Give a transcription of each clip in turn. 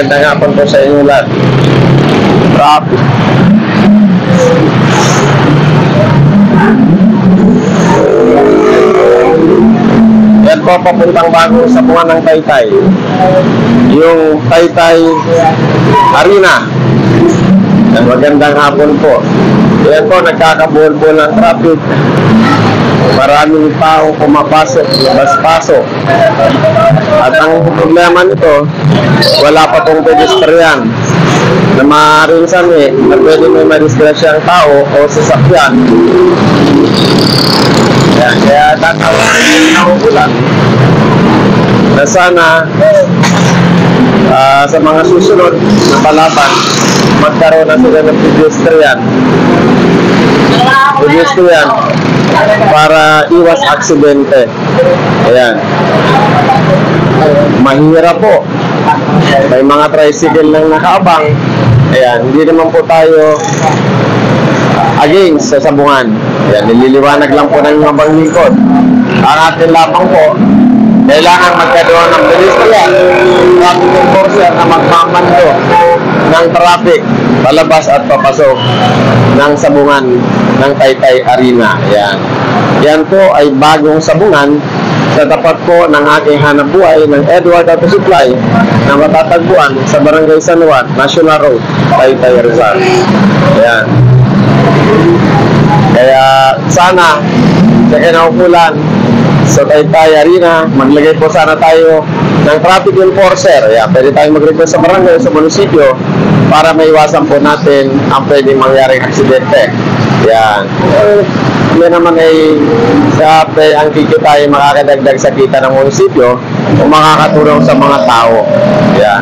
Magandang hapon po sa inyo lahat. Traffic. Yan po, papuntang bago sa bunga ng Taytay. Yung Taytay Arena. Yan, magandang hapon po. Yan po, nagkakabuhol-buhol ng traffic. Maraming tao pumapasok, labas-pasok. At ang problema nito, wala pa pong pedestrian na maaaring na pwede may madisgrasyang tao o sasakyan. Kaya tatawarin na ulan na sana sa mga susunod na palaban magkaroon na sila ng pedestrian para iwas aksidente. Ayan, mahirap po, may mga tricycle lang nakaabang. Ayan, hindi naman po tayo against sa sabungan. Ayan, nililiwanag lang po ng mga banglingkod. Ang ating lamang po, kailangan magkaroon ng pedestrian, traffic enforcer na magmamando ng traffic palabas at papasok ng sabungan ng Taytay Arena. Ayan. Yan po ay bagong sabungan sa tapat po ng aking hanapbuhay ng Edward Auto Supply na matatagpuan sa Barangay San Juan, National Road, Taytay Rizal. Ayan. Kaya sana sa kinaukulan sa Taytay Arena, maglagay po sana tayo ng traffic enforcer. Ayan, pwede tayong mag-request sa barangay, sa munisipyo para maiwasan po natin ang pwedeng mangyaring aksidente. Yan. Yan naman ay ang kikita ay makakadagdag sa kita ng munisipyo o makakatulong sa mga tao. Yan.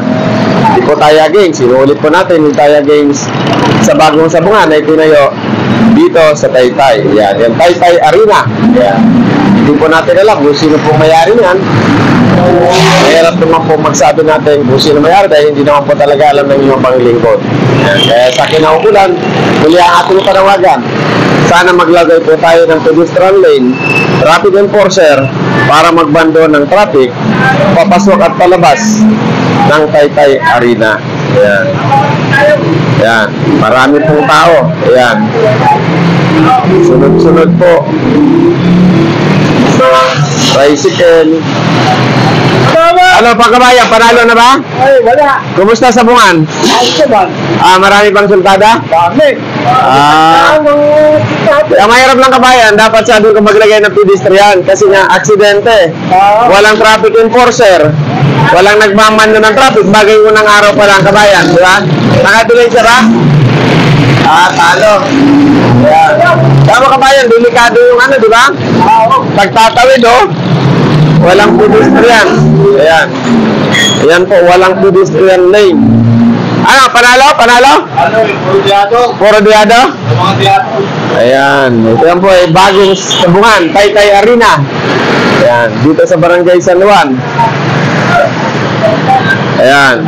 Hindi po tayo against. Sinulit po natin, hindi tayo against sa bagong sabungan na itinayo dito sa Taytay. Yan. Yan, Taytay Arena. Yan. Hindi po natin alam kung sino po mayari niyan. Mahirap naman po magsabi natin kung sino mayari dahil hindi naman po talaga alam ng inyong panglingkod. Kaya sa kinaukulan, muli ang ating panawagan. Sana maglagay po tayo ng pedestrian lane, traffic enforcer para magbando ng traffic, papasok at palabas ng Taytay Arena. Ayan. Ayan. Marami pong tao. Ayan. Sunod-sunod po. Tricycle. Ano pa kabayan? Panalo na ba? Ay, wala. Kumusta sa bungan? Ayos ba? Marami pang sultada? Dami. Ang mahirap lang kabayan, dapat sa doon ka maglagay ng pedestrian kasi nga aksidente. Walang traffic enforcer. Walang nagmamando ng traffic. Bagay unang araw pa lang kabayan, di ba? Nakatuloy siya ba? Talo. Ayan. Tama kabayan, delikado yung ano, di ba? Pagtatawid, walang pedestrian. Ayan. Ayan po, walang pedestrian lane. Ano, panalo? Panalo? Puro diado. Puro diado? Mga diado. Ayan. Ito yan po ay bagong sabungan, Taytay Arena. Ayan. Dito sa Barangay San Juan. Ayan.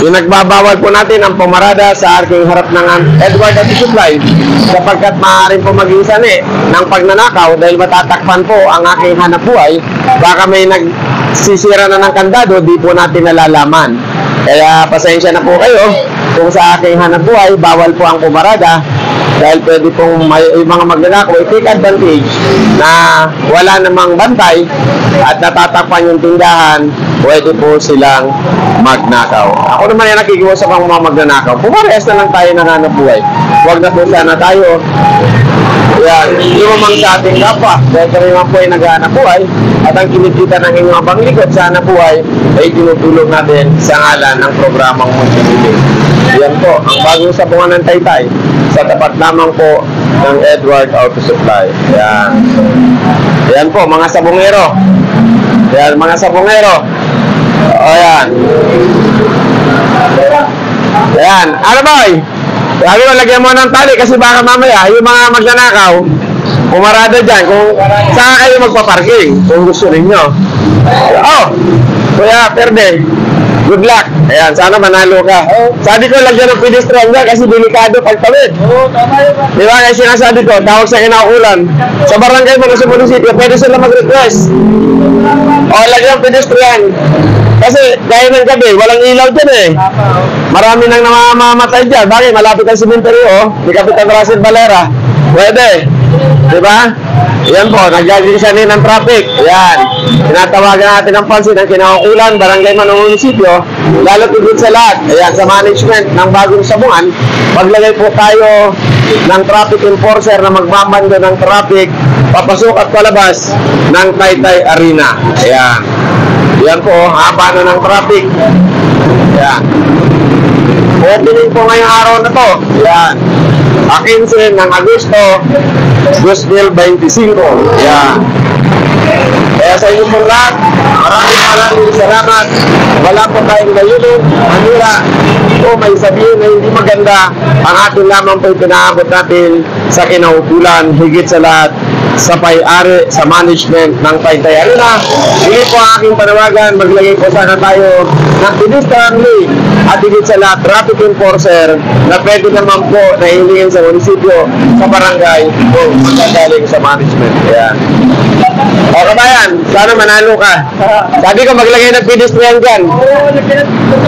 Pinagbabawal po natin ang pumarada sa aking harap ng Edward Auto Supply sapagkat maaaring po maging sani ng pagnanakaw dahil matatakpan po ang aking hanapbuhay. Baka may nagsisira na ng kandado, di po natin nalalaman. Kaya pasensya na po kayo kung sa aking hanapbuhay bawal po ang pumarada dahil pwede pong yung mga magnanakaw ay take advantage na wala namang bantay at natatakpan yung tindahan, pwede po silang magnakaw. Ako naman ay nakikiusap ang mga magnanakaw. Pumarehas na lang tayo ng hanapbuhay. Huwag na po sana tayo lumamang sa ating kapwa. Dahil kami naman po ay naghahanap buhay at ang kinikita ng inyong panglikod sa hanap buhay ay tinutulong natin sa ngalan ng programang Multililing. Yan po, ang bagong sabungan ng Taytay sa tapat lamang po ng Edward Auto Supply. Yan. Yan po, mga sabungero. Yan, mga sabungero. Ayan. Ayan. Ano boy? Sabi mo, lagyan mo ng tali kasi baka mamaya yung mga magnanakaw pumarada dyan kung saan kayo magpaparking kung gusto ninyo. Kuya Perde, good luck. Ayan, sana manalo ka. Sabi ko, lagyan ng pedestrian dyan kasi delikado pagtawid. Tama yun. Di ba? Kasi sinasabi ko, tawag sa kinaukulan. Sa barangay mo, sa munisipyo, pwede sila mag-request. Lagyan ng pedestrian. Kasi gaya ng gabi, walang ilaw dyan eh. Marami nang namamatay dyan. Bakit? Malapit ang cemetery, oh. Ni Kapitan Russell Valera. Pwede. Diba? Yan po, nag-agrisanin ng traffic. Yan. Tinatawagan natin ang pansin ng Kinaukulan, Barangay Manong Munisipyo, lalo tigit sa lahat. Ayan, sa management ng Bagong Sabungan, maglagay po tayo ng traffic enforcer na magmamando ng traffic papasok at palabas ng Taytay Arena. Ayan. Yan po, haba na ng traffic. Ayan. Opening po ngayong araw na to. Ayan. 15 ng Agosto 2025. Ayan. Kaya sa inyo pong lahat, maraming salamat. Wala po tayong layunin, manira, o may sabihin na hindi maganda. Ang atin lamang po pinaabot natin sa kinaukulan, higit sa lahat, sa pay-ari, sa management ng Taytay Arena. Hindi po ang aking panawagan, maglagay po sana tayo ng pedestrian lane at higit sa lahat, traffic enforcer na pwede naman po na hilingin sa munisipyo, sa barangay, o magagaling sa management. Ayan. O kabayan, sana manalo ka. Sabi ko maglagay ng pedestrian dyan.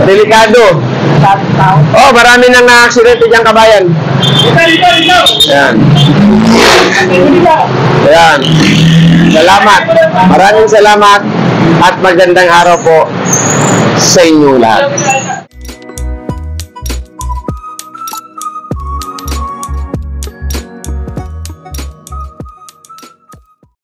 Delikado. Oh, marami nang na-aksidente dyan kabayan. Ayan. Ayan. Salamat. Maraming salamat at magandang araw po sa inyo lahat.